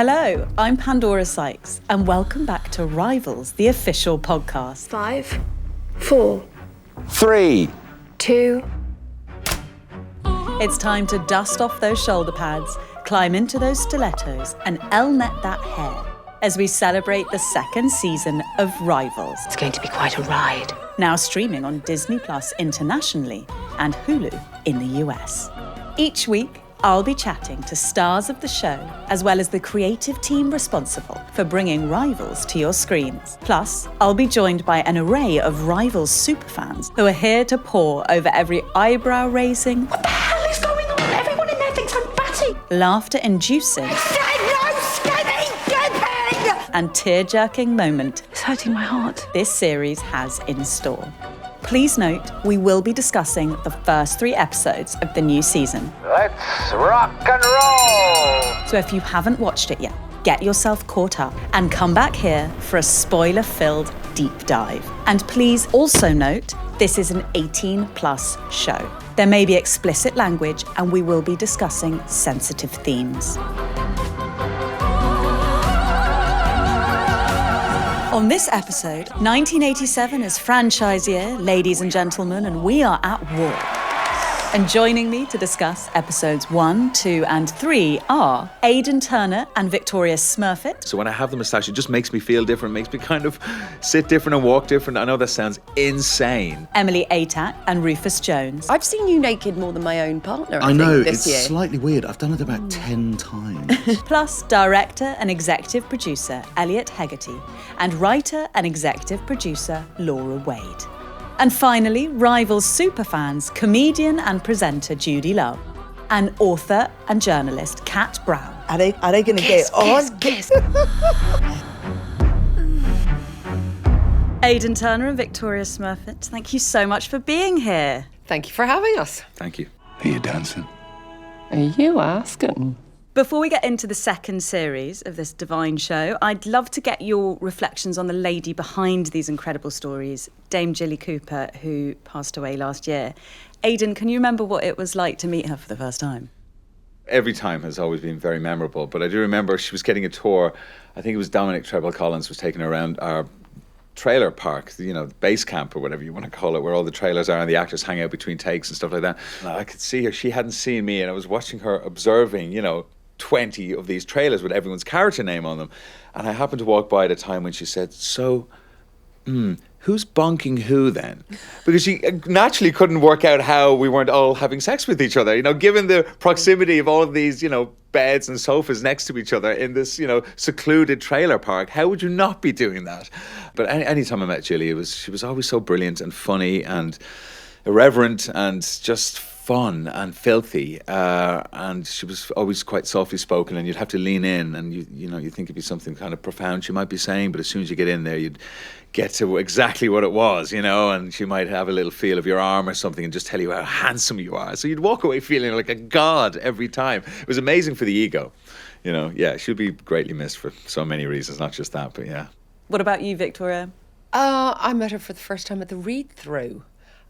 Hello, I'm Pandora Sykes, and welcome back to Rivals, the official podcast. 5, 4, 3, 2. It's time to dust off those shoulder pads, climb into those stilettos, and L-net that hair as we celebrate the second season of Rivals. It's going to be quite a ride. Now streaming on Disney+ internationally and Hulu in the US. Each week, I'll be chatting to stars of the show, as well as the creative team responsible for bringing Rivals to your screens. Plus, I'll be joined by an array of Rivals superfans who are here to pore over every eyebrow-raising, What the hell is going on? Everyone in there thinks I'm batty. laughter-inducing, and tear-jerking moment It's hurting my heart. this series has in store. Please note, we will be discussing the first 3 episodes of the new season. let's rock and roll! So if you haven't watched it yet, get yourself caught up and come back here for a spoiler-filled deep dive. And please also note, this is an 18+ show. There may be explicit language and we will be discussing sensitive themes. On this episode, 1987 is franchise year, ladies and gentlemen, and we are at war. And joining me to discuss episodes 1, 2, and 3 are Aidan Turner and Victoria Smurfit. So when I have the moustache, it just makes me feel different, makes me kind of sit different and walk different. I know that sounds insane. Emily Atack and Rufus Jones. I've seen you naked more than my own partner, I think, know, this it's year. slightly weird. I've done it about 10 times. Plus director and executive producer Elliot Hegarty and writer and executive producer Laura Wade. And finally, Rivals superfans, comedian and presenter Judi Love, and author and journalist Kat Brown. Are they going to get on? Kiss. Aidan Turner and Victoria Smurfit, thank you so much for being here. Thank you for having us. Thank you. Are you dancing? Are you asking? Before we get into the second series of this divine show, I'd love to get your reflections on the lady behind these incredible stories, Dame Jilly Cooper, who passed away last year. Aidan, can you remember what it was like to meet her for the first time? Every time has always been very memorable, but I do remember she was getting a tour. I think it was Dominic Treble-Collins was taking her around our trailer park, you know, base camp or whatever you want to call it, where all the trailers are and the actors hang out between takes and stuff like that. And I could see her, she hadn't seen me, and I was watching her observing, 20 of these trailers with everyone's character name on them. And I happened to walk by at a time when she said, who's bonking who then? Because she naturally couldn't work out how we weren't all having sex with each other. Given the proximity of all of these, beds and sofas next to each other in this, secluded trailer park, how would you not be doing that? But any time I met Jilly, she was always so brilliant and funny and irreverent and just fun and filthy, and she was always quite softly spoken, and you'd have to lean in, and you think it'd be something kind of profound she might be saying, but as soon as you get in there, you'd get to exactly what it was, and she might have a little feel of your arm or something and just tell you how handsome you are. So you'd walk away feeling like a god every time. It was amazing for the ego, Yeah, she'll be greatly missed for so many reasons, not just that, but yeah. What about you, Victoria? I met her for the first time at the read-through.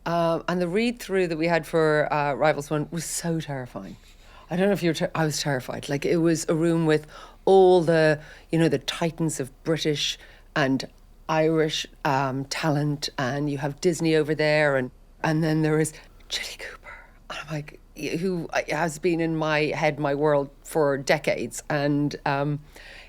And the read-through that we had for Rivals 1 was so terrifying. I don't know if you were... I was terrified. Like, it was a room with all the, the titans of British and Irish talent, and you have Disney over there, and then there is Jilly Cooper. And I'm like, who has been in my head, my world for decades. And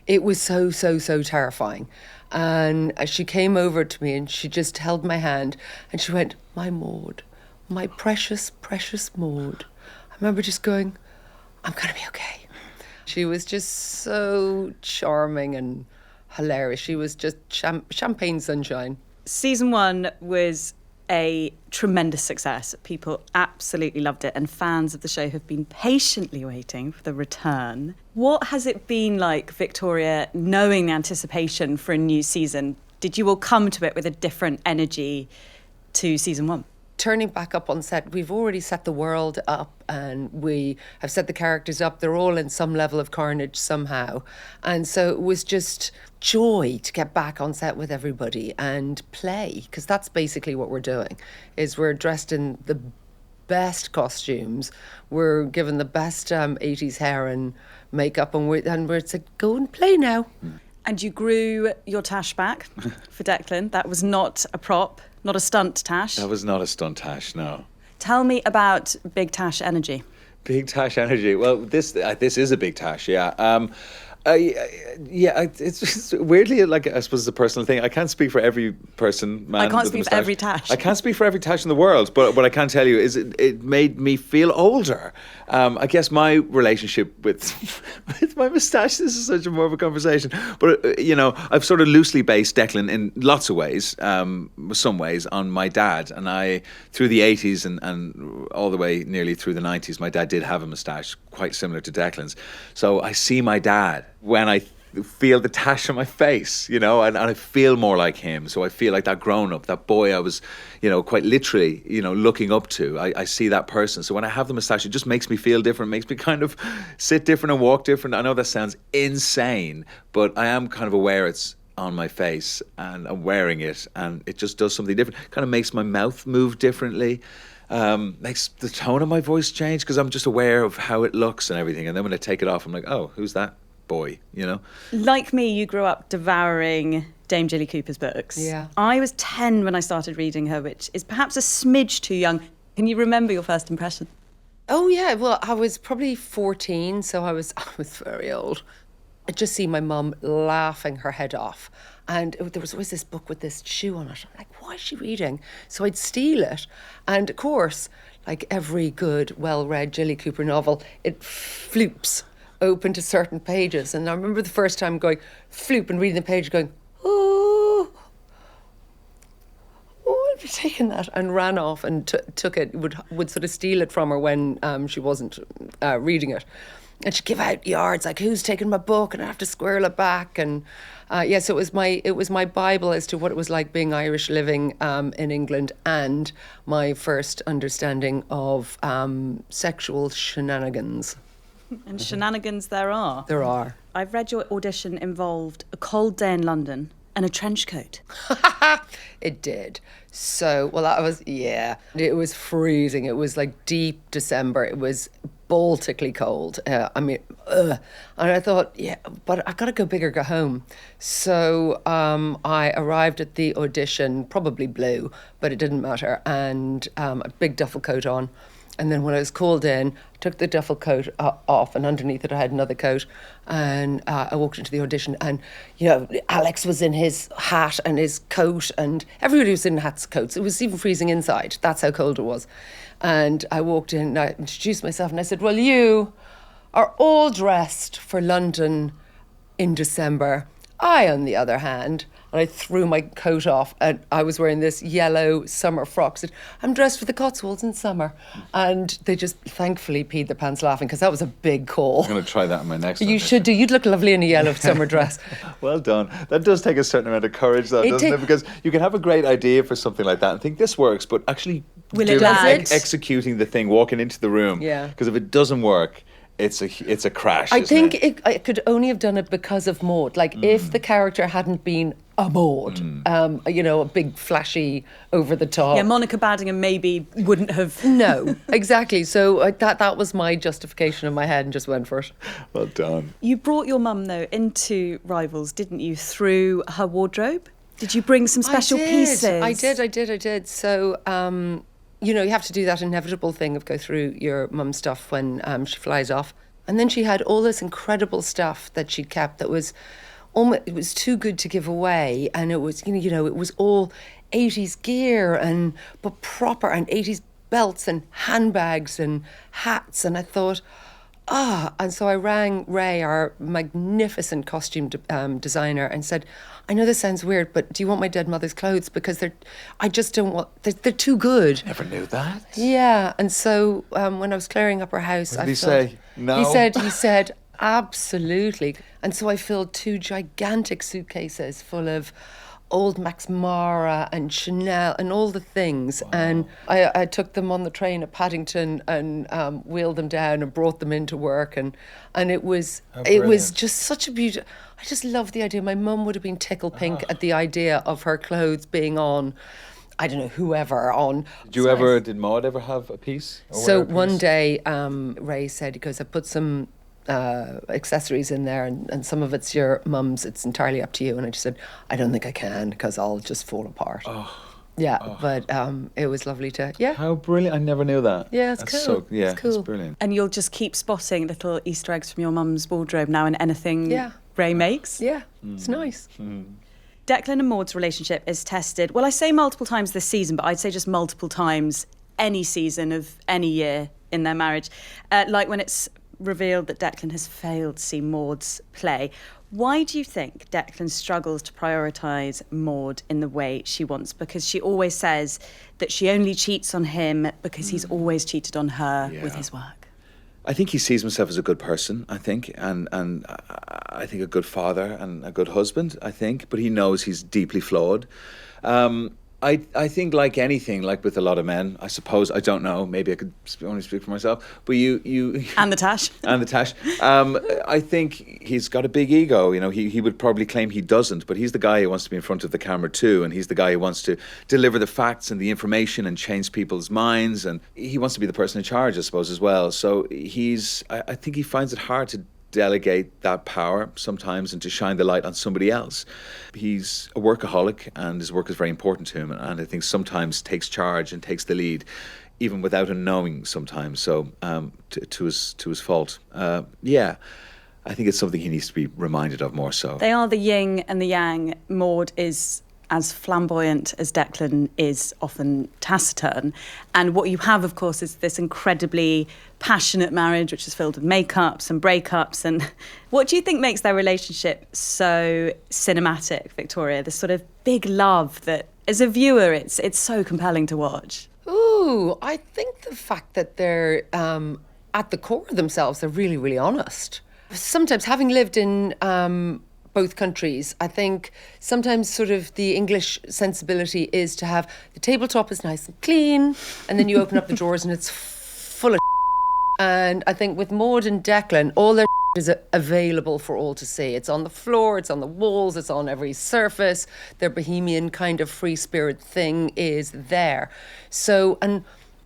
it was so, so, so terrifying. And she came over to me and she just held my hand and she went, "My Maud, my precious, precious Maud." I remember just going, "I'm going to be okay." She was just so charming and hilarious. She was just champagne sunshine. Season 1 was a tremendous success. People absolutely loved it, and fans of the show have been patiently waiting for the return. What has it been like, Victoria, knowing the anticipation for a new season? Did you all come to it with a different energy to season 1? Turning back up on set, we've already set the world up and we have set the characters up. They're all in some level of carnage somehow. And so it was just joy to get back on set with everybody and play, because that's basically what we're doing, is we're dressed in the best costumes. We're given the best 80s hair and makeup, and we're said, go and play now. And you grew your tash back for Declan. That was not a prop, not a stunt tash. That was not a stunt tash, no. Tell me about Big Tash energy. Big tash energy. Well, this is a big tash, yeah. It's weirdly, like, I suppose it's a personal thing. I can't speak for every person, man. I can't with a speak for moustache. every tash. I can't speak for every tash in the world, but what I can tell you is it made me feel older. I guess my relationship with my moustache, this is such a more of a conversation, but I've sort of loosely based Declan in lots of ways, some ways, on my dad. And I, through the 80s and all the way nearly through the 90s, my dad did have a moustache quite similar to Declan's. So I see my dad when I feel the tash on my face, and I feel more like him. So I feel like that grown up, that boy I was, quite literally, looking up to. I see that person. So when I have the moustache, it just makes me feel different, makes me kind of sit different and walk different. I know that sounds insane, but I am kind of aware it's on my face and I'm wearing it, and it just does something different. Kind of makes my mouth move differently. Makes the tone of my voice change because I'm just aware of how it looks and everything. And then when I take it off, I'm like, oh, who's that boy? Like me, you grew up devouring Dame Jilly Cooper's books. Yeah. I was 10 when I started reading her, which is perhaps a smidge too young. Can you remember your first impression? Oh yeah, well, I was probably 14, so I was very old. I just see my mum laughing her head off. And there was always this book with this shoe on it. I'm like, why is she reading? So I'd steal it. And of course, like every good, well-read Jilly Cooper novel, it floops open to certain pages. And I remember the first time going floop and reading the page going, oh, I'd be taking that, and ran off and took it, would sort of steal it from her when she wasn't reading it. And she'd give out yards like, who's taking my book? And I have to squirrel it back. And so it was my Bible as to what it was like being Irish living in England, and my first understanding of sexual shenanigans. And shenanigans there are. There are. I've read your audition involved a cold day in London and a trench coat. It did. So, well, that was, yeah. It was freezing. It was like deep December. It was Baltically cold. And I thought, yeah, but I got to go big or go home. So I arrived at the audition, probably blue, but it didn't matter, and a big duffel coat on. And then when I was called in, I took the duffel coat off, and underneath it I had another coat. And I walked into the audition, and, Alex was in his hat and his coat, and everybody was in hats and coats. It was even freezing inside. That's how cold it was. And I walked in, and I introduced myself, and I said, well, you are all dressed for London in December. I, on the other hand, and I threw my coat off, and I was wearing this yellow summer frock. I said, I'm dressed for the Cotswolds in summer. And they just thankfully peed their pants laughing, because that was a big call. I'm going to try that in my next one. You should do. You'd look lovely in a yellow summer dress. Well done. That does take a certain amount of courage, though, doesn't it? Because you can have a great idea for something like that and think this works, but actually executing the thing, walking into the room. Yeah. Because if it doesn't work, it's a crash. I think I could only have done it because of Maud. Like, if the character hadn't been a Maud, a big, flashy, over the top. Yeah, Monica Baddingham maybe wouldn't have. No, exactly. So that was my justification in my head, and just went for it. Well done. You brought your mum, though, into Rivals, didn't you, through her wardrobe? Did you bring some special pieces? I did. So, you have to do that inevitable thing of go through your mum's stuff when she flies off. And then she had all this incredible stuff that she kept that was almost, it was too good to give away. And it was, it was all 80s gear, but proper, and 80s belts and handbags and hats. And I thought, and so I rang Ray, our magnificent costume designer, and said, I know this sounds weird, but do you want my dead mother's clothes? Because they're too good. Never knew that. Yeah. And so when I was clearing up her house, What did he say? No. He said, absolutely. And so I filled 2 gigantic suitcases full of old Max Mara and Chanel and all the things. Wow. And I took them on the train at Paddington and wheeled them down and brought them into work. And it was just such a beauty. I just love the idea. My mum would have been tickled pink at the idea of her clothes being on I don't know, whoever on. Did Maud ever have a piece? Or So wear a piece? one day, Ray said, he goes, I put some accessories in there, and some of it's your mum's, it's entirely up to you. And I just said, I don't think I can, because I'll just fall apart. But it was lovely to, How brilliant. I never knew that. Yeah, it's That's cool. It's It's cool. brilliant. And you'll just keep spotting little Easter eggs from your mum's wardrobe now in anything Ray makes. Yeah, it's nice. Declan and Maud's relationship is tested, well, I say multiple times this season, but I'd say just multiple times any season of any year in their marriage. Like when it's revealed that Declan has failed to see Maud's play. Why do you think Declan struggles to prioritise Maud in the way she wants? Because she always says that she only cheats on him because he's always cheated on her with his work. I think he sees himself as a good person, I think, and I think a good father and a good husband, I think, but he knows he's deeply flawed. I think like anything, like with a lot of men, I suppose, I don't know, maybe I could only speak for myself, but you And the Tash. and the Tash. I think he's got a big ego. You know, he would probably claim he doesn't, but he's the guy who wants to be in front of the camera too, and he's the guy who wants to deliver the facts and the information and change people's minds, and he wants to be the person in charge, I suppose, as well. So I think he finds it hard to delegate that power sometimes and to shine the light on somebody else. He's a workaholic and his work is very important to him, and I think sometimes takes charge and takes the lead even without him knowing sometimes, so to his fault. I think it's something he needs to be reminded of more so. They are the yin and the yang. Maud is as flamboyant as Declan is often taciturn. And what you have, of course, is this incredibly passionate marriage, which is filled with makeups and breakups. And what do you think makes their relationship so cinematic, Victoria? This sort of big love that, as a viewer, it's so compelling to watch. Ooh, I think the fact that they're at the core of themselves, they're really, really honest. Sometimes, having lived in both countries, I think sometimes sort of the English sensibility is to have the tabletop is nice and clean, and then you open up the drawers and it's full of and I think with Maud and Declan, all their is available for all to see. It's on the floor, it's on the walls, it's on every surface. Their bohemian kind of free spirit thing is there. So, and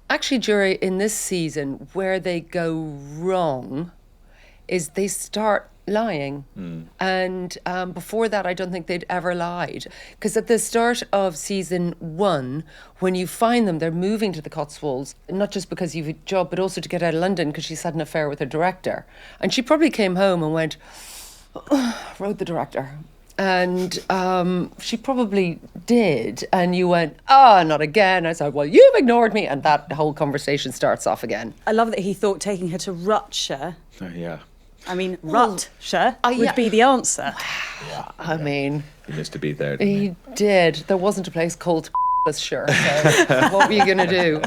actually, Jury, in this season, where they go wrong is they start lying. And before that, I don't think they'd ever lied. Because at the start of season 1, when you find them, they're moving to the Cotswolds, not just because you've a job, but also to get out of London because she's had an affair with her director. And she probably came home and went, wrote the director. And she probably did. And you went, not again. I said, well, you've ignored me. And that whole conversation starts off again. I love that he thought taking her to Rutshire, Yeah. I mean, Rutshire would be the answer. I mean, He missed a beat there, didn't he? he did. There wasn't a place called Rutshire. So what were you going to do?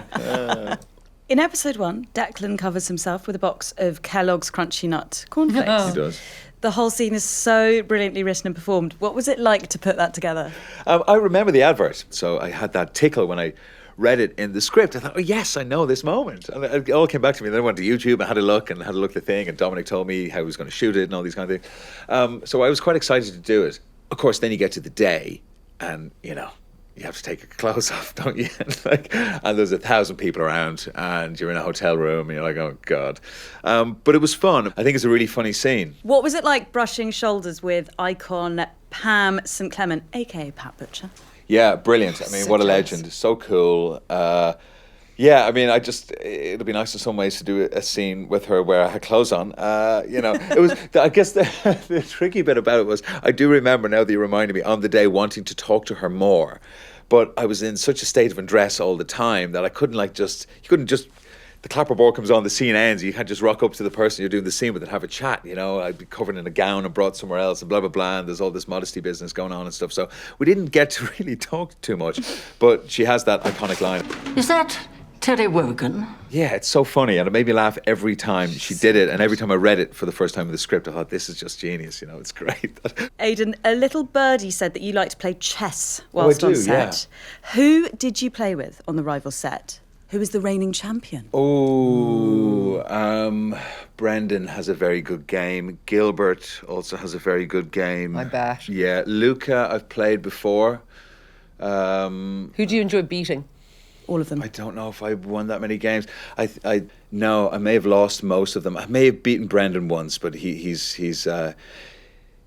In episode 1, Declan covers himself with a box of Kellogg's Crunchy Nut cornflakes. He does. The whole scene is so brilliantly written and performed. What was it like to put that together? I remember the advert, so I had that tickle when I read it in the script. I thought, oh yes, I know this moment. And it all came back to me. Then I went to YouTube and had a look at the thing, and Dominic told me how he was going to shoot it and all these kind of things. So I was quite excited to do it. Of course, then you get to the day and, you know, you have to take your clothes off, don't you? And there's 1,000 people around and you're in a hotel room and you're like, oh God. But it was fun. I think it's a really funny scene. What was it like brushing shoulders with icon Pam St Clement, a.k.a. Pat Butcher? Yeah, brilliant. I mean, what a legend. So cool. Yeah, I mean, it'd be nice in some ways to do a scene with her where I had clothes on. You know, it was, I guess the tricky bit about it was, I do remember now that you reminded me, on the day wanting to talk to her more. But I was in such a state of undress all the time that I couldn't the clapperboard comes on, the scene ends, you can't just rock up to the person you're doing the scene with and have a chat, you know. I'd be covered in a gown and brought somewhere else and blah, blah, blah, and there's all this modesty business going on and stuff. So we didn't get to really talk too much, but she has that iconic line. Is that Terry Wogan? Yeah, it's so funny, and it made me laugh every time she did it, and every time I read it for the first time in the script, I thought, this is just genius, you know, it's great. Aidan, a little birdie said that you like to play chess whilst I do, on set. Yeah. Who did you play with on the rival set? Who is the reigning champion? Brendan has a very good game. Gilbert also has a very good game. I bet. Yeah, Luca I've played before. Who do you enjoy beating? All of them. I don't know if I won that many games. No, I may have lost most of them. I may have beaten Brendan once, but he's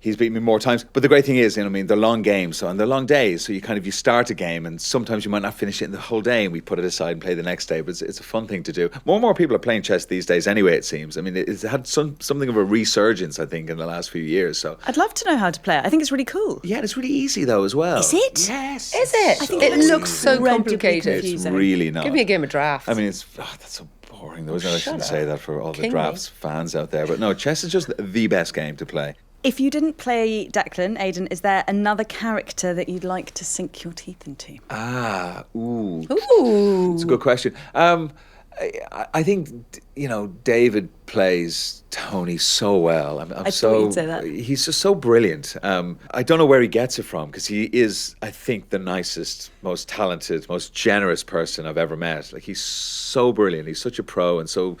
beaten me more times. But the great thing is, they're long games, and they're long days. So you start a game, and sometimes you might not finish it in the whole day, and we put it aside and play the next day. But it's a fun thing to do. More and more people are playing chess these days anyway, it seems. It's had something of a resurgence, I think, in the last few years. So I'd love to know how to play it. I think it's really cool. yeah, and it's really easy though as well. Is it? Yes. Is it? I think it it looks looks so incredibly complicated. confusing. It's really not. Give me a game of draft. that's so boring. I shouldn't say that for all the King drafts fans out there. But no, chess is just the best game to play. If you didn't play Declan, Aidan, is there another character that you'd like to sink your teeth into? Ooh. It's a good question. I think, David plays Tony so well. I thought you'd say that. He's just so brilliant. I don't know where he gets it from, because he is, I think, the nicest, most talented, most generous person I've ever met. Like, he's so brilliant. He's such a pro and so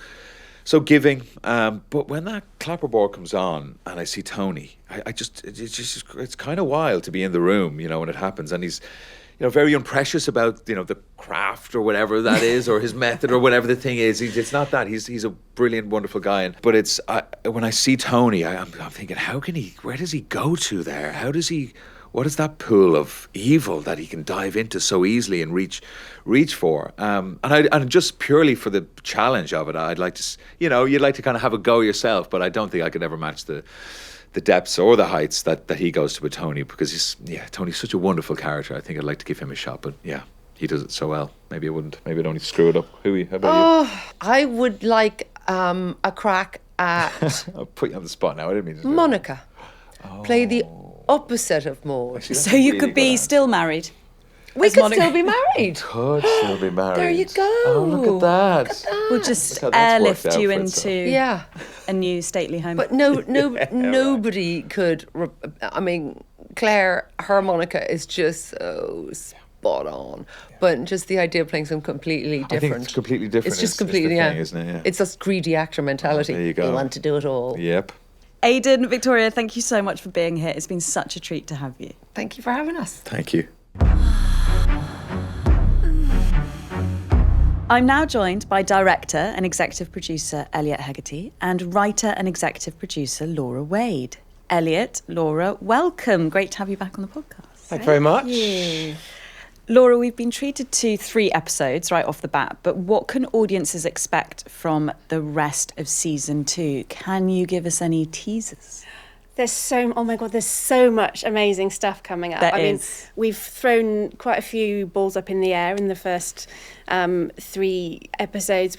giving. But when that clapperboard comes on and I see Tony, it's kind of wild to be in the room, when it happens. And he's, very unprecious about, the craft or whatever that is, or his method or whatever the thing is. It's not that. He's a brilliant, wonderful guy. But when I see Tony, I'm thinking, where does he go to there? What is that pool of evil that he can dive into so easily and reach for? And just purely for the challenge of it, I'd like to, you'd like to kind of have a go yourself, but I don't think I could ever match the depths or the heights that he goes to with Tony, because Tony's such a wonderful character. I think I'd like to give him a shot, but yeah, he does it so well. Maybe I wouldn't. Maybe I'd only screw it up. How about you? I would like a crack at I'll put you on the spot now. I didn't mean to do Monica. Play the opposite of Maud. So you could be still married. We as could Monica. still be married. Could still be married. There you go. Oh, look at that. We'll just Look how that's airlift worked out you for into itself. a new stately home. But nobody could. Claire, her Monica is just so spot on. But just the idea of playing something completely different. I think it's completely different. It's just is completely, the thing, isn't it? Yeah. It's just greedy actor mentality. There you go. We want to do it all. Yep. Aidan, Victoria, thank you so much for being here. It's been such a treat to have you. Thank you for having us. Thank you. I'm now joined by director and executive producer Elliot Hegarty and writer and executive producer Laura Wade. Elliot, Laura, welcome. Great to have you back on the podcast. Thank you very much. Yeah. Laura, we've been treated to 3 episodes right off the bat, but what can audiences expect from the rest of season 2? Can you give us any teasers? There's so much amazing stuff coming up. There is. We've thrown quite a few balls up in the air in the first 3 episodes.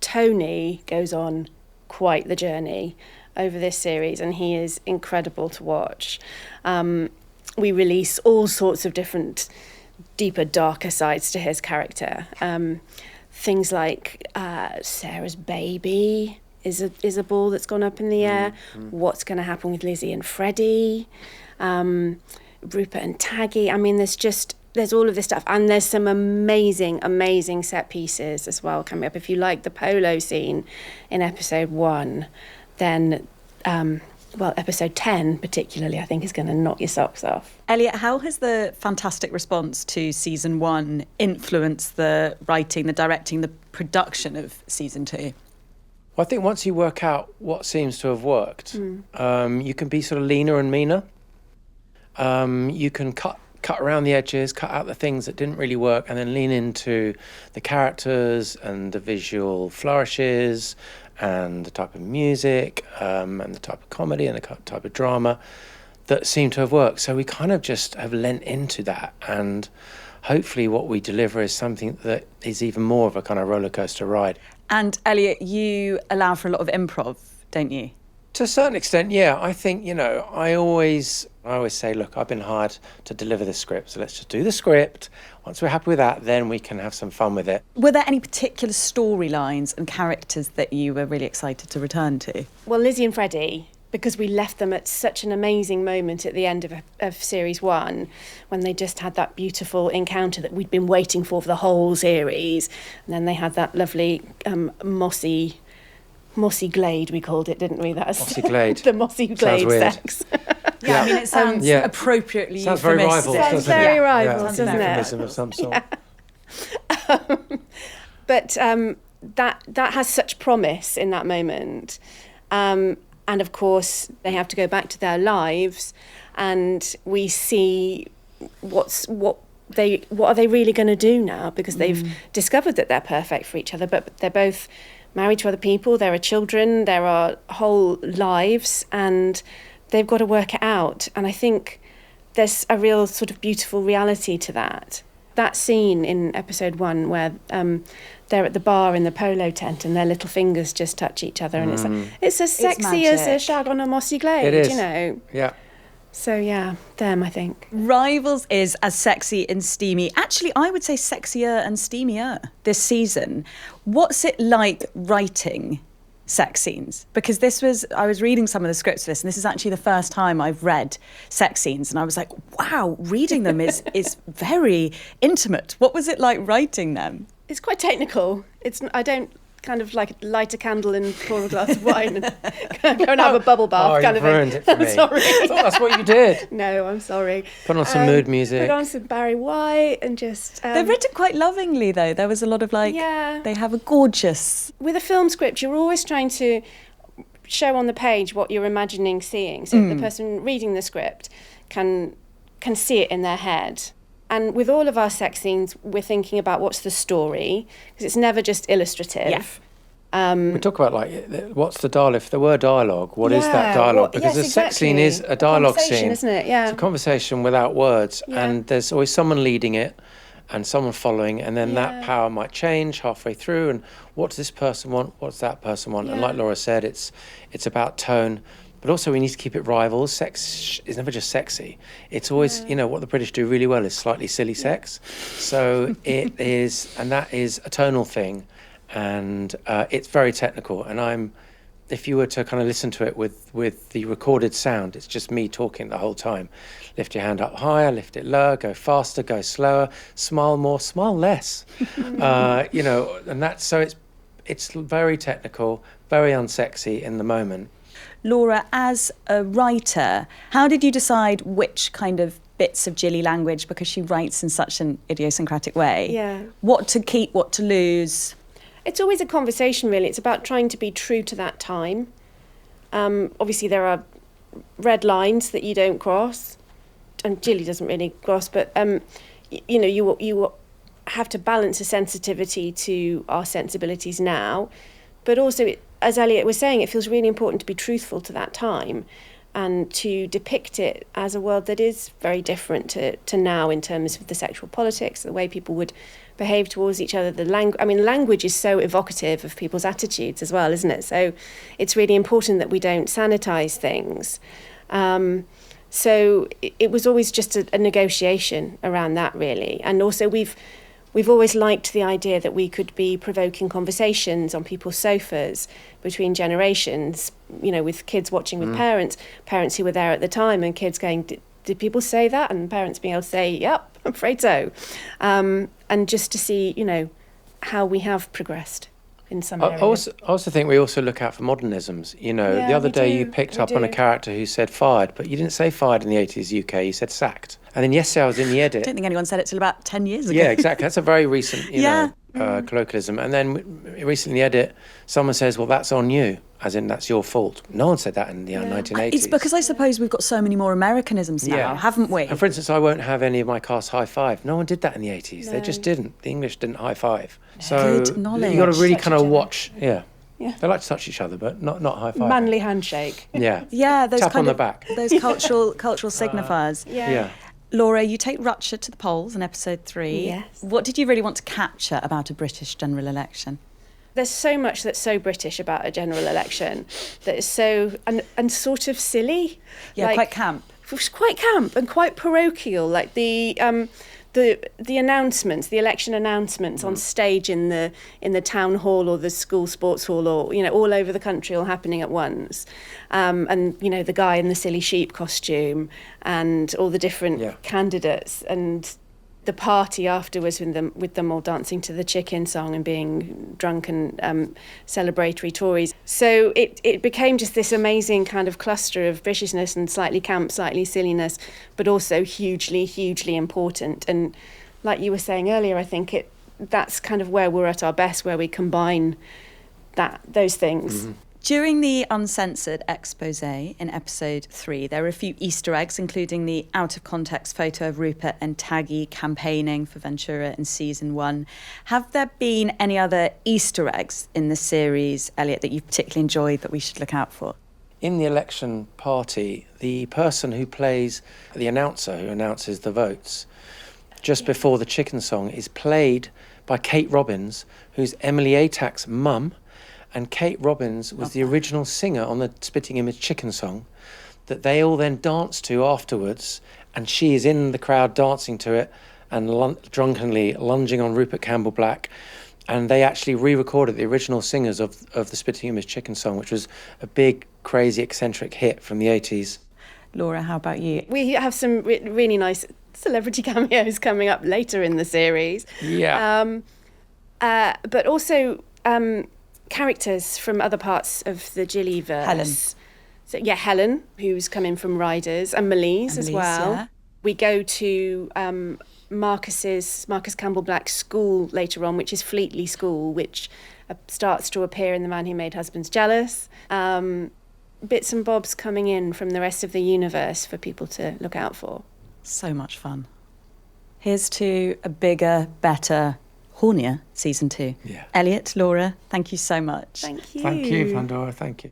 Tony goes on quite the journey over this series, and he is incredible to watch. We release all sorts of different deeper, darker sides to his character. Things like Sarah's baby is a ball that's gone up in the air. What's going to happen with Lizzie and Freddie, Rupert and Taggy. There's all of this stuff, and there's some amazing set pieces as well coming up. If you like the polo scene in episode 1, then episode 10 particularly, I think, is going to knock your socks off. Elliot, how has the fantastic response to season 1 influenced the writing, the directing, the production of season 2? Well, I think once you work out what seems to have worked, you can be sort of leaner and meaner. You can cut around the edges, cut out the things that didn't really work, and then lean into the characters and the visual flourishes and the type of music and the type of comedy and the type of drama that seem to have worked. So we kind of just have lent into that, and hopefully what we deliver is something that is even more of a kind of roller coaster ride. And Elliot, you allow for a lot of improv, don't you? To a certain extent, yeah. I think, I always say, look, I've been hired to deliver the script, so let's just do the script. Once we're happy with that, then we can have some fun with it. Were there any particular storylines and characters that you were really excited to return to? Well, Lizzie and Freddie, because we left them at such an amazing moment at the end of series 1, when they just had that beautiful encounter that we'd been waiting for the whole series. And then they had that lovely mossy glade, we called it, didn't we? Mossy glade. The mossy glade sex. Yeah, Yeah. I mean, it sounds Yeah. appropriately Sounds very euphemistic. Rivals, Sounds doesn't very it? Rivals, Yeah. doesn't it? Euphemism of some sort. But that has such promise in that moment. And of course, they have to go back to their lives, and we see what are they really going to do now, because they've discovered that they're perfect for each other, but they're both married to other people, there are children, there are whole lives, and they've got to work it out. And I think there's a real sort of beautiful reality to that. That scene in episode 1 where they're at the bar in the polo tent and their little fingers just touch each other, and it's as sexy as a magic. shag on a mossy glade, It is. you know. Yeah. So yeah, them, I think. Rivals is as sexy and steamy. Actually, I would say sexier and steamier this season. What's it like writing sex scenes? Because I was reading some of the scripts for this, and this is actually the first time I've read sex scenes, and I was like, wow, reading them is very intimate. What was it like writing them? It's quite technical. I don't kind of like light a candle and pour a glass of wine and go and have a bubble bath kind of thing. Ruined it for me. Sorry. I thought that's what you did. No, I'm sorry. Put on some mood music. Put on some Barry White and just... They've written quite lovingly, though. There was a lot of they have a gorgeous... With a film script, you're always trying to show on the page what you're imagining seeing, so the person reading the script can see it in their head. And with all of our sex scenes, we're thinking about what's the story, because it's never just illustrative. Yeah. We talk about what's the dialogue? If there were dialogue, what is that dialogue? Because a sex scene is a dialogue scene, isn't it? Yeah. It's a conversation without words, and there's always someone leading it and someone following, and then that power might change halfway through. And what does this person want? What's that person want? And like Laura said, it's about tone. But also we need to keep it rivals. Sex is never just sexy. It's always, what the British do really well is slightly silly sex. So it is, and that is a tonal thing. And it's very technical. And if you were to kind of listen to it with the recorded sound, it's just me talking the whole time. Lift your hand up higher, lift it lower, go faster, go slower, smile more, smile less. And that's, so it's very technical, very unsexy in the moment. Laura, as a writer, how did you decide which kind of bits of Jilly language, because she writes in such an idiosyncratic way? Yeah. What to keep, what to lose? It's always a conversation, really. It's about trying to be true to that time. Obviously, there are red lines that you don't cross, and Jilly doesn't really cross, but, you have to balance a sensitivity to our sensibilities now, but also, as Elliot was saying, it feels really important to be truthful to that time and to depict it as a world that is very different to now in terms of the sexual politics, the way people would behave towards each other. Language is so evocative of people's attitudes as well, isn't it? So it's really important that we don't sanitise things. So it was always just a negotiation around that, really. And also we've always liked the idea that we could be provoking conversations on people's sofas between generations, with kids watching with parents who were there at the time, and kids going, did people say that? And parents being able to say, yep, I'm afraid so. And just to see, how we have progressed in some areas. I also think we also look out for modernisms. The other day you picked up on a character who said fired, but you didn't say fired in the 80s UK, you said sacked. And then yesterday I was in the edit. I don't think anyone said it till about 10 years ago. Yeah, exactly. That's a very recent, colloquialism. And then recently in the edit, someone says, well, that's on you, as in that's your fault. No one said that in the 1980s. It's because I suppose we've got so many more Americanisms now, haven't we? And for instance, I won't have any of my cast high five. No one did that in the 80s. No. They just didn't. The English didn't high five. So good knowledge. You've got to really kind of watch. Yeah. They like to touch each other, but not high five. Manly handshake. Yeah. Yeah, those tap kind on of the back. Those cultural signifiers. Yeah. Laura, you take Rutshire to the polls in episode 3. Yes. What did you really want to capture about a British general election? There's so much that's so British about a general election that is so and sort of silly. Yeah, quite camp. It was quite camp and quite parochial. Like the announcements, the election announcements on stage in the town hall or the school sports hall, or all over the country, all happening at once. And the guy in the silly sheep costume and all the different candidates, and the party afterwards with them all dancing to the Chicken song and being drunk and celebratory Tories. So it became just this amazing kind of cluster of viciousness and slightly camp, slightly silliness, but also hugely, hugely important. And like you were saying earlier, I think that's kind of where we're at our best, where we combine those things. Mm-hmm. During the uncensored expose in episode 3, there were a few Easter eggs, including the out-of-context photo of Rupert and Taggy campaigning for Ventura in season 1. Have there been any other Easter eggs in the series, Elliot, that you've particularly enjoyed that we should look out for? In the election party, the person who plays the announcer, who announces the votes, just before the Chicken song, is played by Kate Robbins, who's Emily Atack's mum. And Kate Robbins was the original singer on the Spitting Image Chicken song that they all then danced to afterwards, and she is in the crowd dancing to it and drunkenly lunging on Rupert Campbell Black. And they actually re-recorded the original singers of the Spitting Image Chicken song, which was a big, crazy, eccentric hit from the 80s. Laura, how about you? We have some really nice celebrity cameos coming up later in the series. Yeah. But also... characters from other parts of the Jilly-verse. Helen. So, Helen, who's coming from Riders, and Melise as well. Yeah. We go to Marcus Campbell Black's school later on, which is Fleetley School, which starts to appear in The Man Who Made Husbands Jealous. Bits and bobs coming in from the rest of the universe for people to look out for. So much fun. Here's to a bigger, better, hornier season 2. Yeah. Elliot, Laura, thank you so much. Thank you. Thank you, Pandora, thank you.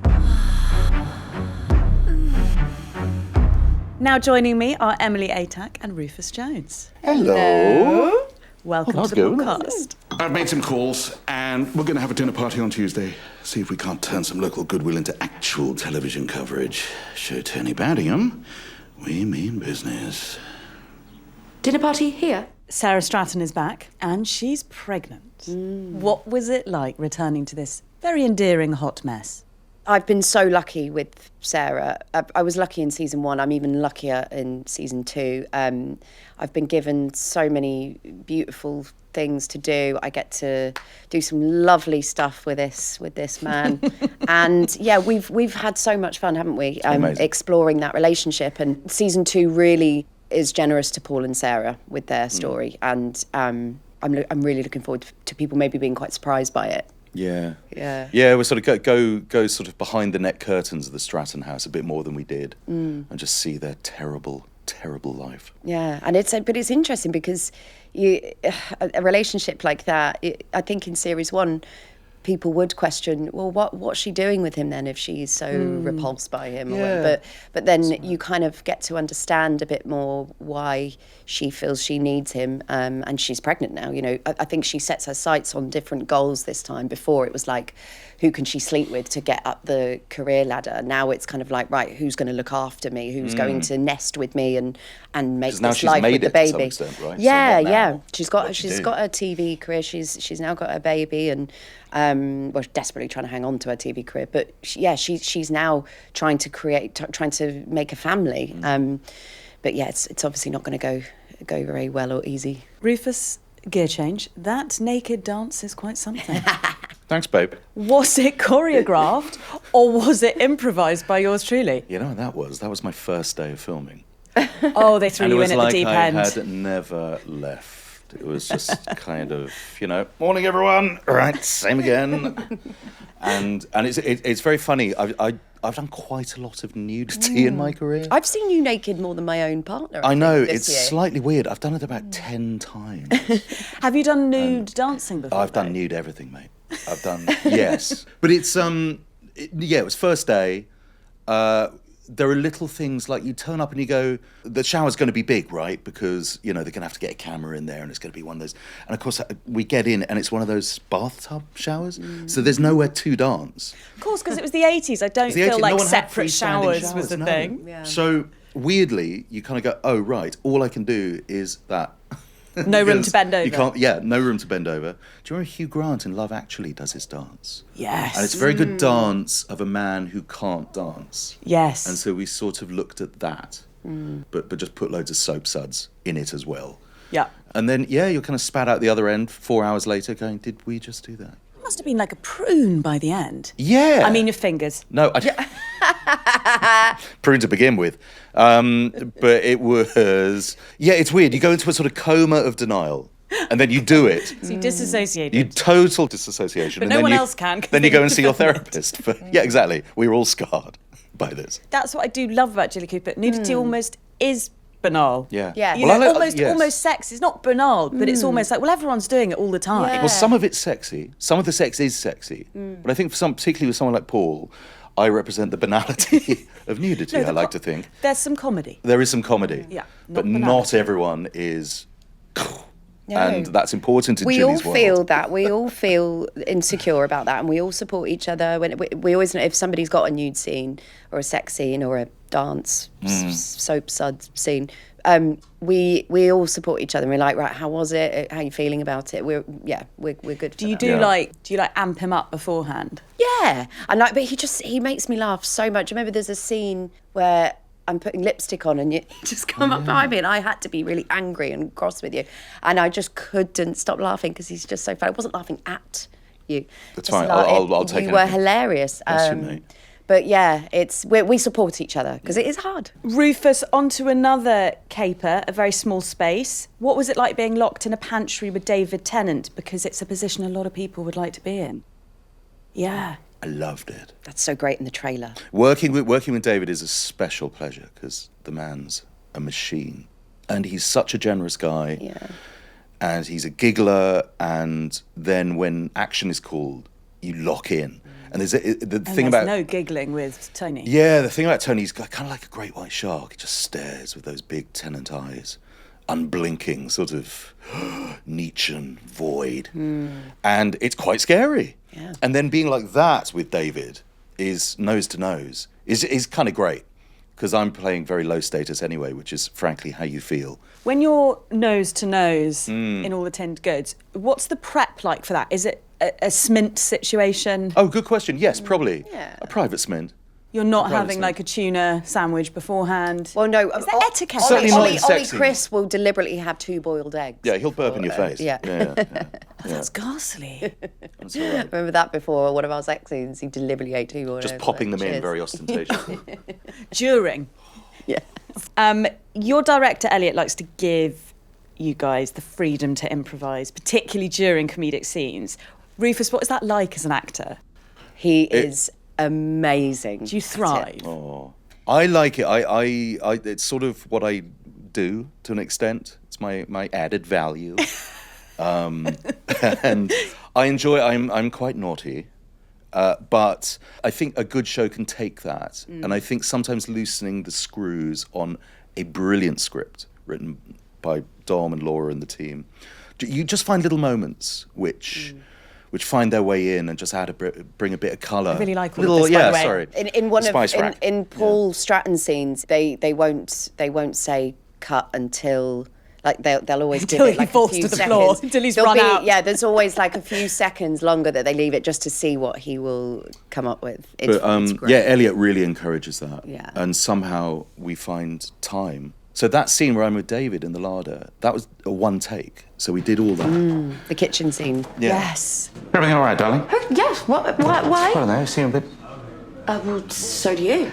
Now joining me are Emily Atack and Rufus Jones. Hello. Welcome Oh, to the that's good. podcast. I've made some calls, and we're going to have a dinner party on Tuesday. See if we can't turn some local goodwill into actual television coverage. Show Tony Badingham we mean business. Dinner party here? Sarah Stratton is back, and she's pregnant. What was it like returning to this very endearing hot mess? I've been so lucky with Sarah. I was lucky in season 1. I'm even luckier in season 2. I've been given so many beautiful things to do. I get to do some lovely stuff with this man, and yeah, we've had so much fun, haven't we? Exploring that relationship. And season 2 really is generous to Paul and Sarah with their story, and I'm really looking forward to people maybe being quite surprised by it. Yeah. Yeah. We sort of go sort of behind the net curtains of the Stratton house a bit more than we did, and just see their terrible life. Yeah, and it's interesting because a relationship like that, I think in series 1, people would question, well, what's she doing with him then if she's so repulsed by him? Yeah. But then you kind of get to understand a bit more why she feels she needs him, and she's pregnant now. You know, I think she sets her sights on different goals this time. Before it was like, who can she sleep with to get up the career ladder? Now it's kind of like, right, who's going to look after me? Who's going to nest with me and make this life with the baby? To some extent, right? Yeah, so yeah. She's got a TV career. She's now got a baby, and desperately trying to hang on to her TV career. But she's now trying to make a family. But yeah, it's obviously not going to go very well or easy. Rufus, gear change. That naked dance is quite something. Thanks, babe. Was it choreographed or was it improvised by yours truly? You know what that was my first day of filming. Oh, they threw you in at the deep end. And it was like I had never left. It was just kind of, morning everyone. All right, same again. And it's very funny. I've done quite a lot of nudity in my career. I've seen you naked more than my own partner. I know, this it's year. slightly weird. I've done it about 10 times. Have you done nude dancing before? I've done nude everything, mate. I've done, yes. But it's, it was first day. There are little things like you turn up and you go, the shower's going to be big, right? Because, they're going to have to get a camera in there and it's going to be one of those. And of course, we get in and it's one of those bathtub showers. So there's nowhere to dance. Of course, because it was the 80s. I don't feel like separate showers was the thing. Yeah. So weirdly, you kind of go, oh, right, all I can do is that. No room to bend over. You can't, no room to bend over. Do you remember Hugh Grant in Love Actually does his dance? Yes. And it's a very good dance of a man who can't dance. Yes. And so we sort of looked at that, but just put loads of soap suds in it as well. Yeah. And then, you're kind of spat out the other end 4 hours later going, did we just do that? It must have been like a prune by the end. Yeah. I mean, your fingers. No, prune to begin with. But it was... Yeah, it's weird. You go into a sort of coma of denial. And then you do it. So you disassociated. You total disassociation. But and no then one you, else can. Then you go and see your therapist. But, yeah, exactly. We were all scarred by this. That's what I do love about Judi Cooper. Nudity almost is banal. Yeah. Yeah. You know, almost sex. It's not banal, but it's almost like, well, everyone's doing it all the time. Yeah. Well, some of it's sexy. Some of the sex is sexy. But I think particularly with someone like Paul, I represent the banality of nudity, I like to think. There's some comedy. There is some comedy. Yeah. But not everyone is... And that's important in We all Judi's world. feel that. We all feel insecure about that, and we all support each other. When we always know if somebody's got a nude scene or a sex scene or a dance soap sud scene, we all support each other. And we're like, right, how was it? How are you feeling about it? We're good. Do you like amp him up beforehand? Yeah, and like, but he makes me laugh so much. I remember there's a scene where I'm putting lipstick on and you just come up behind me and I had to be really angry and cross with you. And I just couldn't stop laughing because he's just so funny. I wasn't laughing at you. That's fine. I'll take it. You were hilarious. Mate. But yeah, we support each other because it is hard. Rufus, onto another caper, a very small space. What was it like being locked in a pantry with David Tennant? Because it's a position a lot of people would like to be in. Yeah. I loved it. That's so great in the trailer. Working with David is a special pleasure because the man's a machine. And he's such a generous guy. Yeah. And he's a giggler. And then when action is called, you lock in. And there's no giggling with Tony. Yeah, the thing about Tony, he's kind of like a great white shark. He just stares with those big Tennant eyes. Unblinking, sort of Nietzschean void. And it's quite scary. Yeah. And then being like that with David is nose to nose is kind of great because I'm playing very low status anyway, which is frankly how you feel. When you're nose to nose in all the tinned goods, what's the prep like for that? Is it a smint situation? Oh, good question. Yes, probably. Yeah. A private smint. You're not having like a tuna sandwich beforehand? Well, no. Is that etiquette? Certainly not Ollie sexy. Chris will deliberately have 2 boiled eggs. Yeah, he'll burp in your face. Yeah. That's ghastly. That's all right. Remember that before one of our sex scenes? He deliberately ate 2 boiled eggs. Just popping them in Cheers. very ostentatiously. During. Yeah. Your director, Elliot, likes to give you guys the freedom to improvise, particularly during comedic scenes. Rufus, what is that like as an actor? He is amazing. Do you thrive? Oh, I like it. I it's sort of what I do to an extent. It's my added value. And I enjoy I'm quite naughty. But I think a good show can take that. And I think sometimes loosening the screws on a brilliant script written by Dom and Laura and the team, you just find little moments which find their way in and just bring a bit of colour. I really like all of this, by the way. Sorry. In Paul Stratton's scenes, they won't say cut until like they'll always give Until it he like falls a few to the seconds. floor, until he's run out. Yeah, there's always like a few seconds longer that they leave it just to see what he will come up with. It's great. Yeah, Elliot really encourages that. Yeah. And somehow we find time. So that scene where I'm with David in the larder, that was a one take. So we did all that. The kitchen scene. Yeah. Yes. Everything all right, darling? Yes, why? I don't know, you seem a bit... Well, so do you.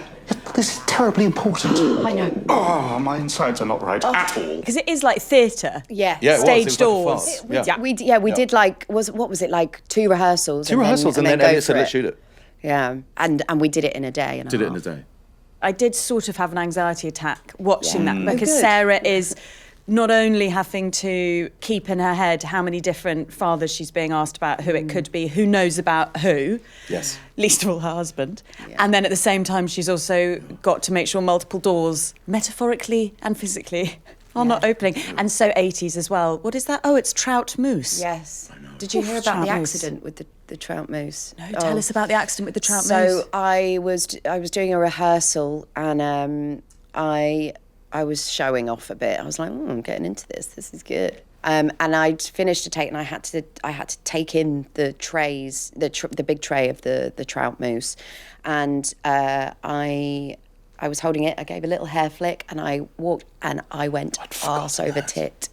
This is terribly important. I know. Oh, my insides are not right at all. Because it is like theatre. Yeah. Yeah, it was. Stage It was doors. like a farce. We did like what was it like 2 rehearsals? Two rehearsals and then go Elliot said, for let's it. shoot it. Yeah, and we did it in a day. Did it in a day. I did sort of have an anxiety attack watching that because good. Sarah is not only having to keep in her head how many different fathers she's being asked about, who it could be, who knows about who, Yes. least of all her husband, and then at the same time she's also got to make sure multiple doors, metaphorically and physically, are not opening. And so 80s as well. What is that? Oh, it's trout mousse. Yes. Did you hear Oof, about the trout mousse. accident with the trout mousse? No, tell us about the accident with the trout mousse. So I was doing a rehearsal and I was showing off a bit. I was like, I'm getting into this. This is good. And I'd finished a take, and I had to take in the trays, the big tray of the trout mousse, and I was holding it. I gave a little hair flick, and I walked, and I went arse over tit.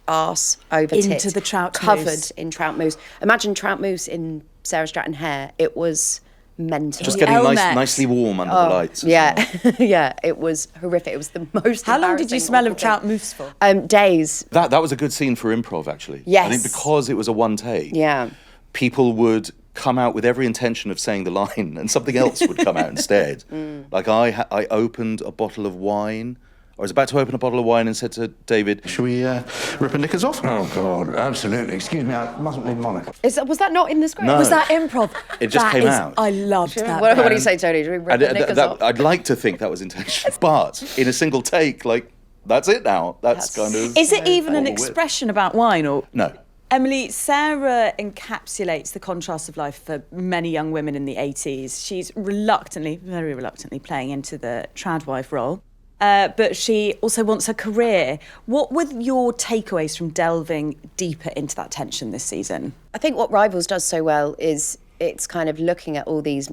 arse over Into tit, the trout covered mousse. in trout mousse. Imagine trout mousse in Sarah Stratton hair. It was mental. Just getting Elmex. nicely warm under the lights. as Yeah, well. yeah, it was horrific. It was the most. How long did you embarrassing, smell of awful trout thing. mousse for? Days. That was a good scene for improv, actually. Yes. I think because it was a one take. Yeah. People would come out with every intention of saying the line, and something else would come out instead. Like I opened a bottle of wine. I was about to open a bottle of wine and said to David, Shall we rip the knickers off? Oh, God, absolutely. Excuse me, I mustn't leave Monica. Was that not in the script? No. Was that improv? It just That came is- out. I loved that. What do you say, Tony? Do we rip the knickers off? I'd like to think that was intentional. But in a single take, like, that's it now. That's kind of... Is it even an all the whip. expression about wine or? No. Emily, Sarah encapsulates the contrast of life for many young women in the 80s. She's very reluctantly playing into the trad wife role. But she also wants a career. What were your takeaways from delving deeper into that tension this season? I think what Rivals does so well is it's kind of looking at all these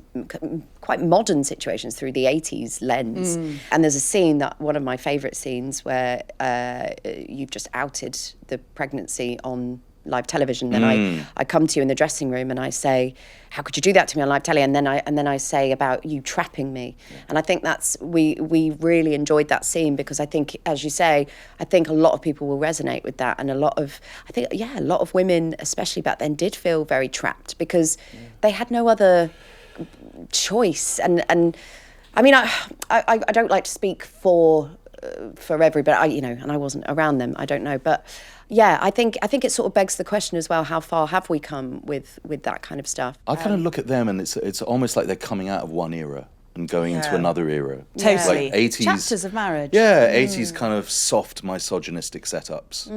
quite modern situations through the 80s lens. And there's a scene, that one of my favourite scenes, where you've just outed the pregnancy on live television. Then I come to you in the dressing room and I say, how could you do that to me on live telly? And then I say about you trapping me. And I think that's we really enjoyed that scene, because I think, as you say, I think a lot of people will resonate with that, and a lot of women, especially back then, did feel very trapped because they had no other choice. And I mean, I don't like to speak for everybody, and I wasn't around them. I don't know, but yeah, I think it sort of begs the question as well: how far have we come with that kind of stuff? I kind of look at them and it's almost like they're coming out of one era and going into another era. Totally. Like 80s. Chapters of marriage. Yeah, 80s kind of soft misogynistic setups,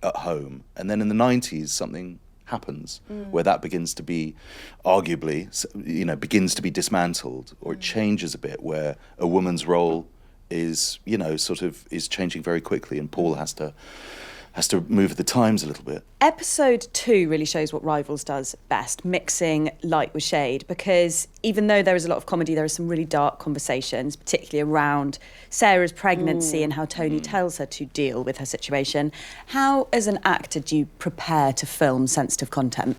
at home. And then in the 90s, something happens where that begins to be, arguably, begins to be dismantled, or it changes a bit, where a woman's role is, is changing very quickly, and Paul has to move with the times a little bit. Episode 2 really shows what Rivals does best, mixing light with shade, because even though there is a lot of comedy, there are some really dark conversations, particularly around Sarah's pregnancy and how Tony tells her to deal with her situation. How, as an actor, do you prepare to film sensitive content?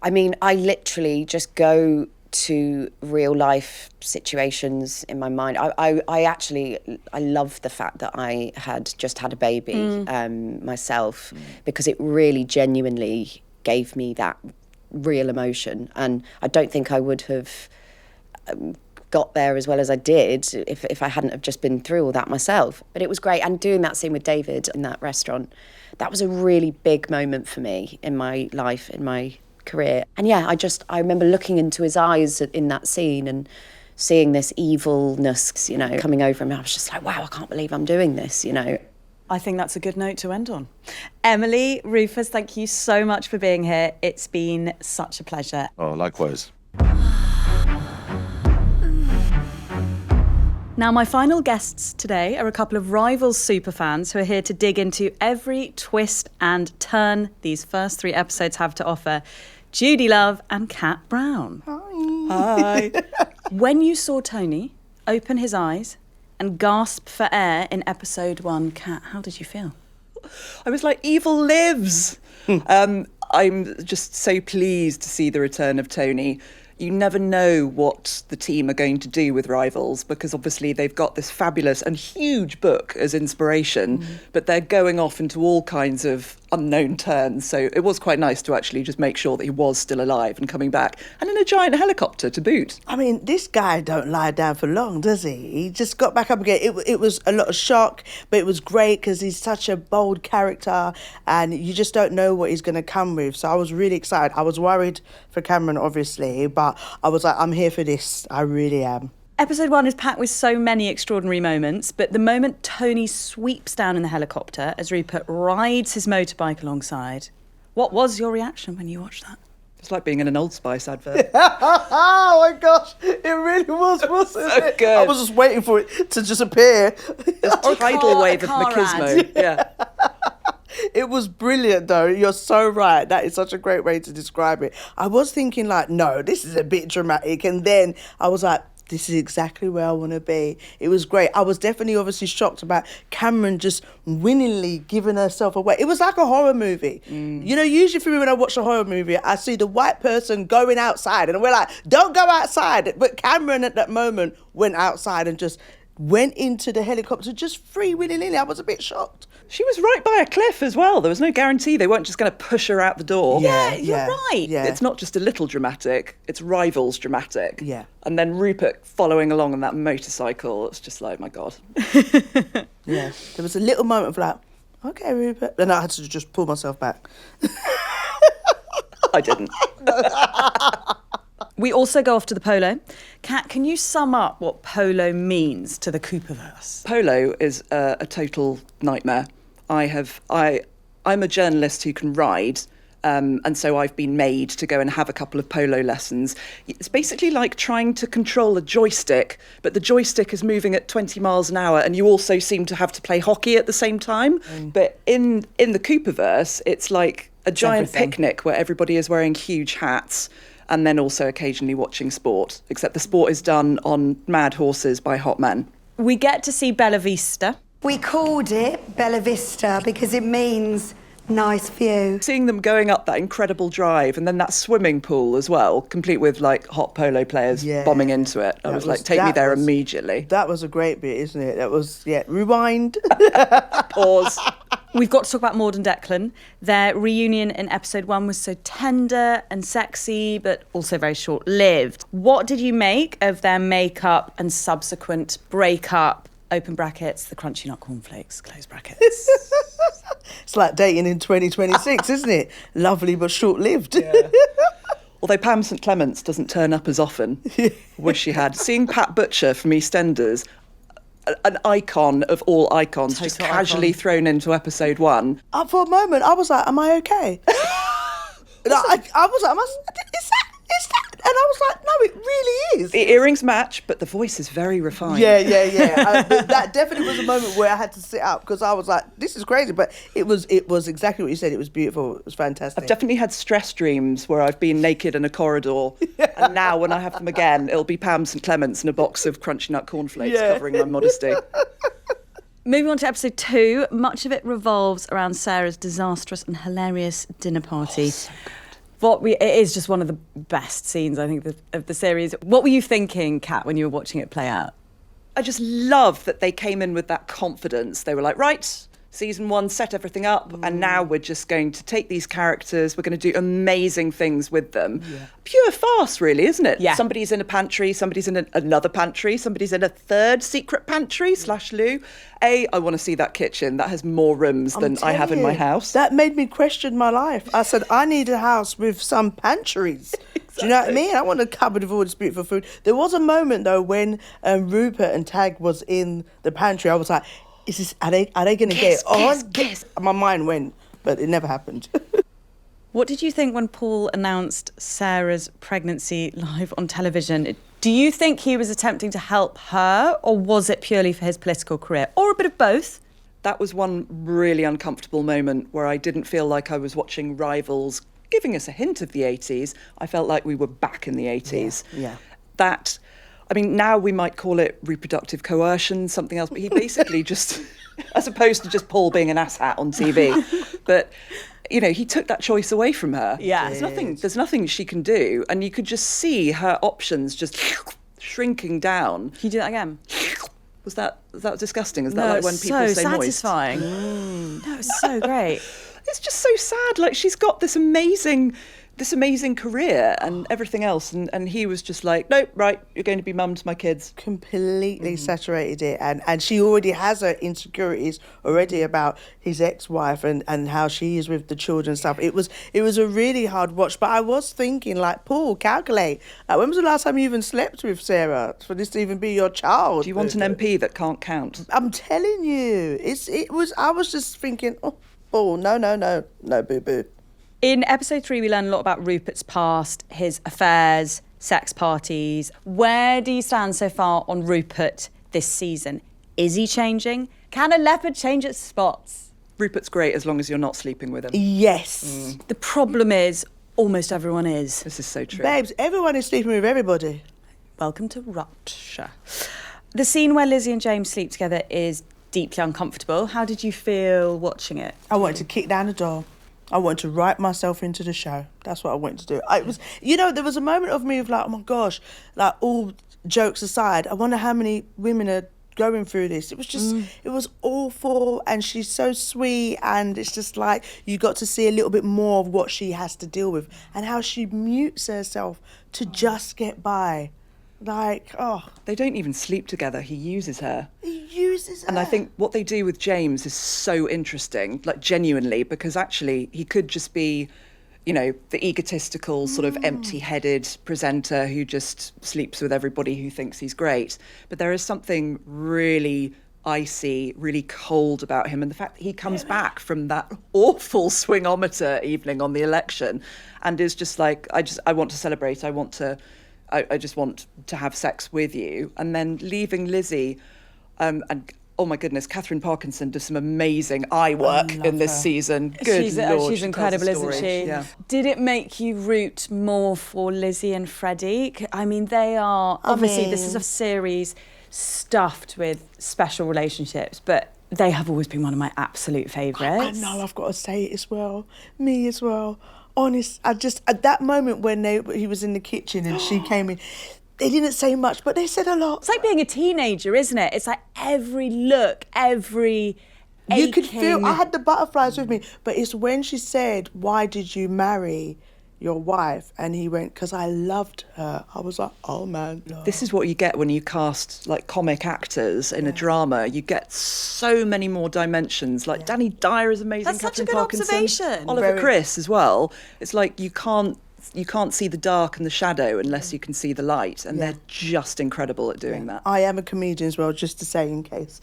I mean, I literally just go to real life situations in my mind. I love the fact that I had just had a baby myself, because it really genuinely gave me that real emotion, and I don't think I would have got there as well as I did if I hadn't have just been through all that myself. But it was great, and doing that scene with David in that restaurant, that was a really big moment for me in my life, in my career. And yeah, I remember looking into his eyes in that scene and seeing this evilness, coming over him. I was just like, wow, I can't believe I'm doing this, I think that's a good note to end on. Emily, Rufus, thank you so much for being here. It's been such a pleasure. Oh, likewise. Now, my final guests today are a couple of Rivals superfans who are here to dig into every twist and turn these first 3 episodes have to offer. Judi Love and Kat Brown. Hi. When you saw Tony open his eyes and gasp for air in episode 1, Kat, how did you feel? I was like, evil lives. I'm just so pleased to see the return of Tony. You never know what the team are going to do with Rivals, because obviously they've got this fabulous and huge book as inspiration, but they're going off into all kinds of unknown turns. So it was quite nice to actually just make sure that he was still alive and coming back, and in a giant helicopter to boot. I mean, this guy don't lie down for long, does he? He just got back up again. It was a lot of shock, but it was great because he's such a bold character and you just don't know what he's going to come with. So I was really excited. I was worried for Cameron, obviously, but I was like, I'm here for this. I really am. Episode 1 is packed with so many extraordinary moments, but the moment Tony sweeps down in the helicopter as Rupert rides his motorbike alongside, what was your reaction when you watched that? It's like being in an Old Spice advert. Oh my gosh, it really was, wasn't it? Good. I was just waiting for it to just appear. This tidal wave of machismo. Yeah. It was brilliant, though. You're so right. That is such a great way to describe it. I was thinking, like, no, this is a bit dramatic. And then I was like, this is exactly where I want to be. It was great. I was definitely obviously shocked about Cameron just winningly giving herself away. It was like a horror movie. You know, usually for me when I watch a horror movie, I see the white person going outside and we're like, don't go outside. But Cameron at that moment went outside and just went into the helicopter just free willy-nilly. I was a bit shocked. She was right by a cliff as well. There was no guarantee they weren't just going to push her out the door. Yeah, you're right. Yeah. It's not just a little dramatic, it's Rivals dramatic. Yeah. And then Rupert following along on that motorcycle, it's just like, my God. Yeah. There was a little moment of like, okay, Rupert. Then I had to just pull myself back. I didn't. We also go off to the polo. Kat, can you sum up what polo means to the Cooperverse? Polo is a total nightmare. I'm a journalist who can ride, and so I've been made to go and have a couple of polo lessons. It's basically like trying to control a joystick, but the joystick is moving at 20 miles an hour, and you also seem to have to play hockey at the same time. But in the Cooperverse, it's like a giant picnic where everybody is wearing huge hats, and then also occasionally watching sport, except the sport is done on mad horses by hot men. We get to see Bella Vista. We called it Bella Vista because it means nice view. Seeing them going up that incredible drive and then that swimming pool as well, complete with like hot polo players bombing into it. I was like, take me there immediately. That was a great bit, isn't it? That was, rewind. Pause. We've got to talk about Maud and Declan. Their reunion in episode 1 was so tender and sexy, but also very short-lived. What did you make of their makeup and subsequent breakup? Open brackets, the crunchy nut cornflakes, close brackets. It's like dating in 2026, isn't it? Lovely but short-lived. Yeah. Although Pam St Clements doesn't turn up as often. Wish she had. Seeing Pat Butcher from EastEnders, an icon of all icons, Total just casually thrown into episode 1. For a moment, I was like, am I okay? I was like, is that? And I was like, no, it really is. The earrings match, but the voice is very refined. Yeah. That definitely was a moment where I had to sit up because I was like, this is crazy. But it was exactly what you said. It was beautiful. It was fantastic. I've definitely had stress dreams where I've been naked in a corridor. And now when I have them again, it'll be Pam St Clements and a box of crunchy nut cornflakes covering my modesty. Moving on to episode 2, much of it revolves around Sarah's disastrous and hilarious dinner party. It is just one of the best scenes, I think, of the series. What were you thinking, Kat, when you were watching it play out? I just love that they came in with that confidence. They were like, right, season 1 set everything up, and now we're just going to take these characters, we're going to do amazing things with them. Pure farce, really, isn't it? Yeah. Somebody's in a pantry, somebody's in another pantry, somebody's in a third secret pantry / loo. I want to see that kitchen. That has more rooms than I have in my house. That made me question my life. I said, I need a house with some pantries. Exactly. Do you know what I mean? I want a cupboard of all this beautiful food. There was a moment, though, when Rupert and Tag was in the pantry. I was like, are they going to get it on? Guess. My mind went, but it never happened. What did you think when Paul announced Sarah's pregnancy live on television? Do you think he was attempting to help her, or was it purely for his political career, or a bit of both? That was one really uncomfortable moment where I didn't feel like I was watching Rivals giving us a hint of the 80s. I felt like we were back in the 80s. Yeah. That, I mean, now we might call it reproductive coercion, something else, but he basically just, as opposed to just Paul being an asshat on TV, but, you know, he took that choice away from her. Yeah. There's nothing she can do, and you could just see her options just shrinking down. Can you do that again? Was that disgusting? Is that like when people say so moist? satisfying. No, it's so great. It's just so sad. Like, she's got this amazing career and everything else, and he was just like, nope, right, you're going to be mum to my kids. Completely saturated it, and she already has her insecurities already about his ex-wife and how she is with the children and stuff. It was a really hard watch, but I was thinking, like, Paul, calculate. Like, when was the last time you even slept with Sarah for this to even be your child? Do you want an MP that can't count? I'm telling you, I was just thinking, oh, Paul, no, boo-boo. In episode 3, we learn a lot about Rupert's past, his affairs, sex parties. Where do you stand so far on Rupert this season? Is he changing? Can a leopard change its spots? Rupert's great as long as you're not sleeping with him. Yes. The problem is, almost everyone is. This is so true. Babes, everyone is sleeping with everybody. welcome to Rutshire. The scene where Lizzie and James sleep together is deeply uncomfortable. How did you feel watching it? I wanted to kick down the door. I wanted to write myself into the show. That's what I wanted to do. I was, there was a moment of me of like, oh my gosh, like all jokes aside, I wonder how many women are going through this. It was just, it was awful, and she's so sweet, and it's just like you got to see a little bit more of what she has to deal with and how she mutes herself to just get by. Like, They don't even sleep together. He uses her. He uses her. And I think what they do with James is so interesting, like genuinely, because actually he could just be, the egotistical, sort of empty-headed presenter who just sleeps with everybody who thinks he's great. But there is something really icy, really cold about him. And the fact that he comes back from that awful swingometer evening on the election and is just like, I want to celebrate, I just want to have sex with you. And then leaving Lizzie, and oh my goodness, Catherine Parkinson does some amazing eye work in this season. Good Lord, she's incredible, isn't she? Yeah. Did it make you root more for Lizzie and Freddie? I mean, they are, obviously this is a series stuffed with special relationships, but they have always been one of my absolute favourites. I know, I've got to say it as well. Me as well. Honest, I just, at that moment when he was in the kitchen and she came in, they didn't say much, but they said a lot. It's like being a teenager, isn't it? It's like every look, every aching. You could feel, I had the butterflies with me, but it's when she said, why did you marry your wife? And he went, because I loved her. I was like, oh man. No. This is what you get when you cast like comic actors in a drama. You get so many more dimensions. Like Danny Dyer is amazing. That's such a Catherine good Parkinson, observation. Oliver Chris as well. It's like you can't see the dark and the shadow unless you can see the light, and they're just incredible at doing that. I am a comedian as well, just to say in case.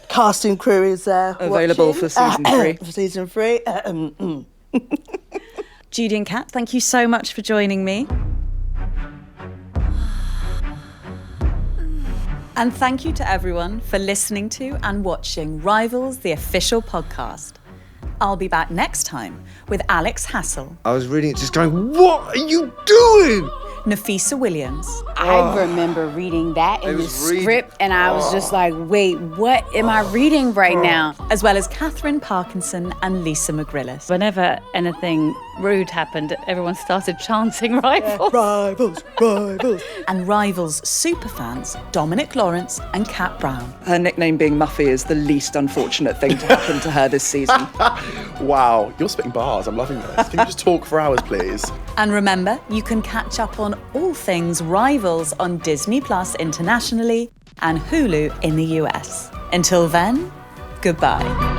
Casting crew is available watching. for season 3. For season 3. Judi and Kat, thank you so much for joining me. And thank you to everyone for listening to and watching Rivals, the official podcast. I'll be back next time with Alex Hassel. I was reading it just going, what are you doing? Nafisa Williams. I remember reading that in the script, and I was just like, wait, what am I reading right now? As well as Catherine Parkinson and Lisa McGrillis. Whenever anything rude happened, everyone started chanting Rivals. Rivals, Rivals. And Rivals superfans Dominic Lawrence and Kat Brown. Her nickname being Muffy is the least unfortunate thing to happen to her this season. Wow, you're spitting bars. I'm loving this. Can you just talk for hours, please? And remember, you can catch up on all things Rivals on Disney+ internationally and Hulu in the US. Until then, goodbye.